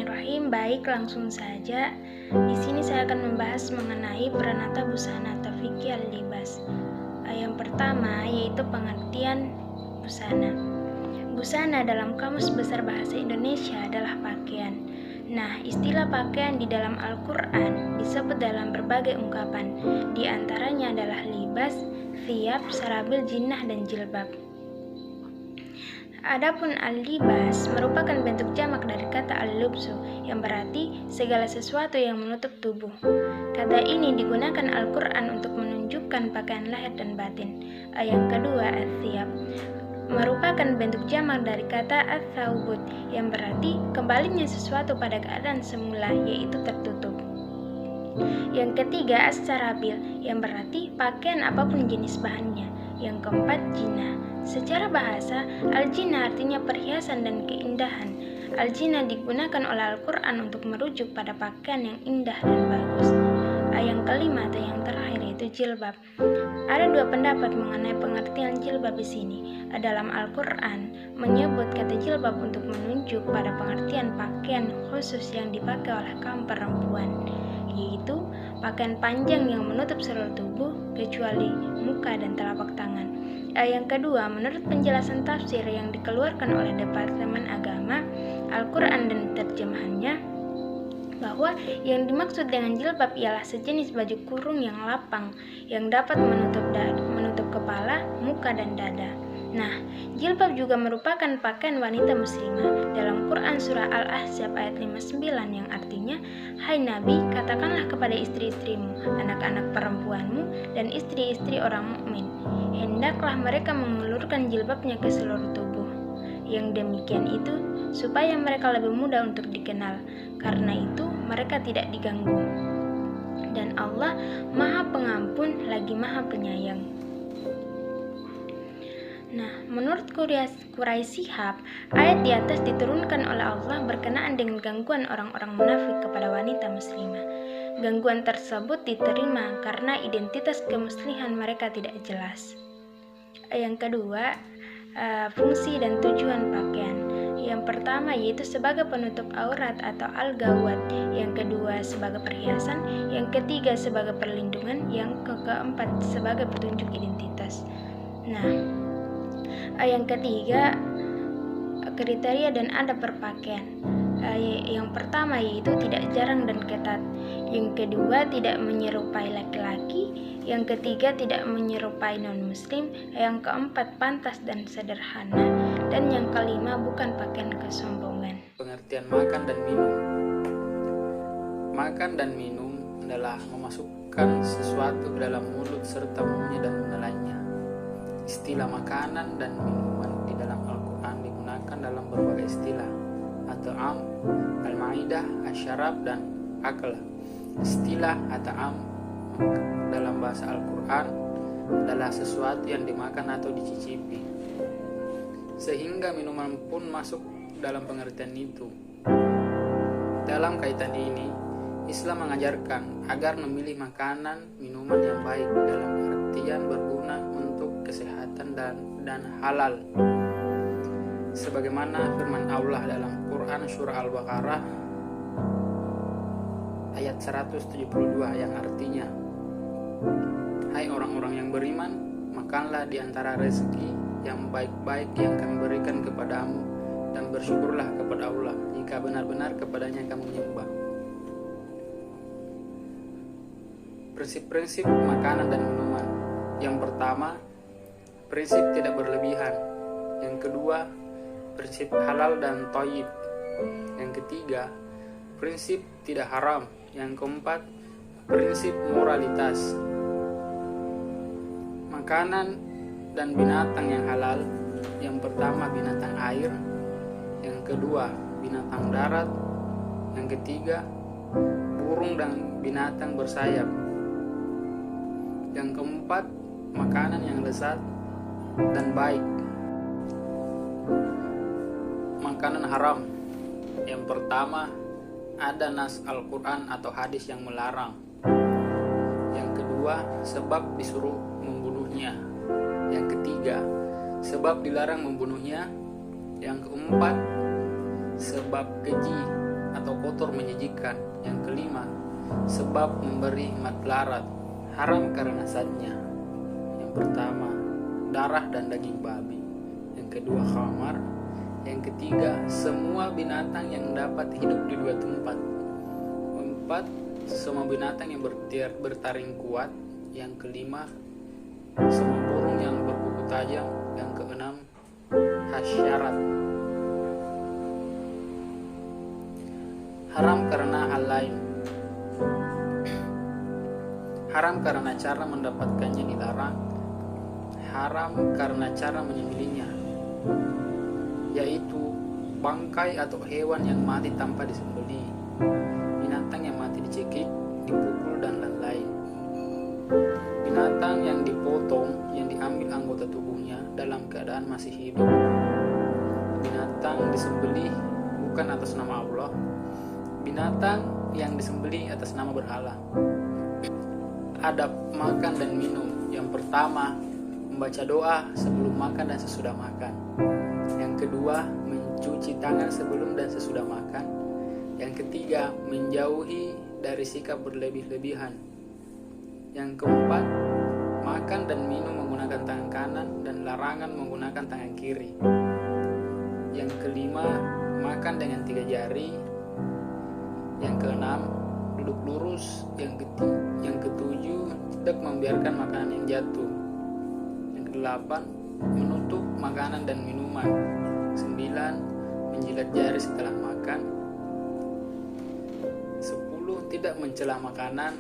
Bismillahirrahmanirrahim. Baik, langsung saja. Di sini saya akan membahas mengenai peranata busana atau fikih al-libas. Yang pertama yaitu pengertian busana. Busana dalam Kamus Besar Bahasa Indonesia adalah pakaian. Nah, istilah pakaian di dalam Al-Quran disebut dalam berbagai ungkapan. Di antaranya adalah libas, thiyab, sarabil, jinnah, dan jilbab. Adapun al-libas merupakan bentuk jamak dari kata al-lubsu yang berarti segala sesuatu yang menutup tubuh. Kata ini digunakan Al-Quran untuk menunjukkan pakaian lahir dan batin. Yang kedua, al-thiyab merupakan bentuk jamak dari kata al-thawbut yang berarti kembalinya sesuatu pada keadaan semula, yaitu tertutup. Yang ketiga, as-sarabil yang berarti pakaian apapun jenis bahannya. Yang keempat, jinnah. Secara bahasa, al-jinnah artinya perhiasan dan keindahan. Al-jinnah digunakan oleh Al-Quran untuk merujuk pada pakaian yang indah dan bagus. Yang kelima atau yang terakhir yaitu jilbab. Ada dua pendapat mengenai pengertian jilbab di sini. Dalam Al-Quran menyebut kata jilbab untuk menunjuk pada pengertian pakaian khusus yang dipakai oleh kaum perempuan, yaitu pakaian panjang yang menutup seluruh tubuh kecuali muka dan telapak tangan. Yang kedua, menurut penjelasan tafsir yang dikeluarkan oleh Departemen Agama, Al-Quran dan terjemahannya, bahwa yang dimaksud dengan jilbab ialah sejenis baju kurung yang lapang yang dapat menutup kepala, muka, dan dada. Nah, jilbab juga merupakan pakaian wanita muslimah dalam Quran surah Al-Ahzab ayat 59 yang artinya, "Hai Nabi, katakanlah kepada istri-istrimu, anak-anak perempuanmu, dan istri-istri orang mukmin, hendaklah mereka mengulurkan jilbabnya ke seluruh tubuh." Yang demikian itu supaya mereka lebih mudah untuk dikenal, karena itu mereka tidak diganggu. Dan Allah Maha Pengampun lagi Maha Penyayang. Nah, menurut Quraisy Shihab, ayat di atas diturunkan oleh Allah berkenaan dengan gangguan orang-orang munafik kepada wanita muslimah. Gangguan tersebut diterima karena identitas kemuslihan mereka tidak jelas. Yang kedua, fungsi dan tujuan pakaian. Yang pertama yaitu sebagai penutup aurat atau al-gawat. Yang kedua sebagai perhiasan. Yang ketiga sebagai perlindungan. Yang keempat sebagai petunjuk identitas. Nah, yang ketiga, kriteria dan adab berpakaian. Yang pertama yaitu tidak jarang dan ketat. Yang kedua tidak menyerupai laki-laki. Yang ketiga tidak menyerupai non-muslim. Yang keempat pantas dan sederhana. Dan yang kelima bukan pakaian kesombongan. Pengertian makan dan minum. Makan dan minum adalah memasukkan sesuatu ke dalam mulut serta mengunyah dan menelannya. Istilah makanan dan minuman di dalam Al-Quran digunakan dalam berbagai istilah, at-ta'am, al-ma'idah, asyarab, dan akal. Istilah at-ta'am dalam bahasa Al-Quran adalah sesuatu yang dimakan atau dicicipi, sehingga minuman pun masuk dalam pengertian itu. Dalam kaitan ini, Islam mengajarkan agar memilih makanan minuman yang baik dalam artian berguna untuk kesehatan dan halal, sebagaimana firman Allah dalam Quran surah Al-Baqarah ayat 172 yang artinya, "Hai orang-orang yang beriman, makanlah di antara rezeki yang baik-baik yang kami berikan kepadamu, dan bersyukurlah kepada Allah jika benar-benar kepadanya kamu menyembah." Prinsip-prinsip makanan dan minuman. Yang pertama, prinsip tidak berlebihan. Yang kedua, prinsip halal dan thayyib. Yang ketiga, prinsip tidak haram. Yang keempat, prinsip moralitas. Makanan dan binatang yang halal. Yang pertama, binatang air. Yang kedua, binatang darat. Yang ketiga, burung dan binatang bersayap. Yang keempat, makanan yang lezat dan baik. Makanan haram. Yang pertama, ada nas Al-Quran atau hadis yang melarang. Yang kedua, sebab disuruh membunuhnya. Yang ketiga, sebab dilarang membunuhnya. Yang keempat, sebab keji atau kotor menjijikan. Yang kelima, sebab memberi madlarat, haram karena zatnya. Yang pertama, darah dan daging babi. Yang kedua, khamar. Yang ketiga, semua binatang yang dapat hidup di dua tempat. Keempat, semua binatang yang bertaring kuat. Yang kelima, semua burung yang berkuku tajam. Yang keenam, hasyarat. Haram karena hal lain. Haram karena cara mendapatkannya dilarang. Haram karena cara menyembelihnya, yaitu bangkai atau hewan yang mati tanpa disembelih, binatang yang mati dicekik, dipukul, dan lain-lain. Binatang yang dipotong, yang diambil anggota tubuhnya dalam keadaan masih hidup. Binatang disembelih bukan atas nama Allah. Binatang yang disembelih atas nama berhala. Adab makan dan minum. Yang pertama, membaca doa sebelum makan dan sesudah makan. Yang kedua, mencuci tangan sebelum dan sesudah makan. Yang ketiga, menjauhi dari sikap berlebih-lebihan. Yang keempat, makan dan minum menggunakan tangan kanan dan larangan menggunakan tangan kiri. Yang kelima, makan dengan 3 jari. Yang keenam, duduk lurus. Yang ketujuh, tidak membiarkan makanan yang jatuh. Yang kedelapan, menutup makanan dan minuman. 9, menjilat jari setelah makan. 10, tidak mencela makanan.